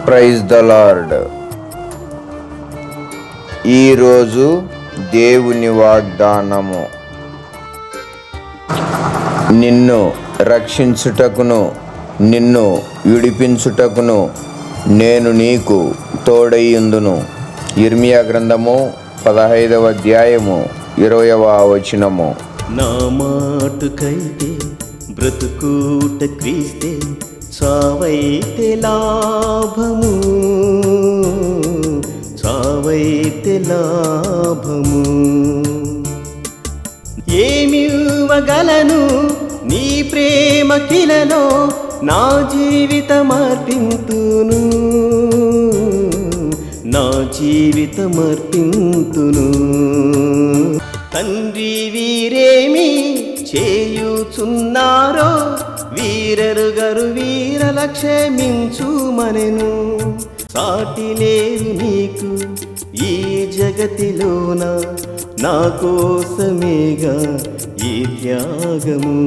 Praise the lord. ఈరోజు దేవుని వాగ్దానము. నిన్ను రక్షించుటకును నిన్ను విడిపించుటకును నేను నీకు తోడైయుందును. ఇర్మియా గ్రంథము 15వ అధ్యాయము 20వ వచనము. నా మాటుకైతే బ్రతుకుట క్రీస్తే, చావైతే లాభము, చావైతే లాభము. ఏమివ్వగలను నీ ప్రేమ కిలలో, నా జీవితమర్పింతును, నా జీవితమర్పింతును. తండ్రి వీరేమి చేయుచున్నారో, వీరెరుగరు వీరల క్షమించుమనెను. సాటి లేదు నీకు ఈ జగతిలోన, నా కోసమేగా ఈ త్యాగము.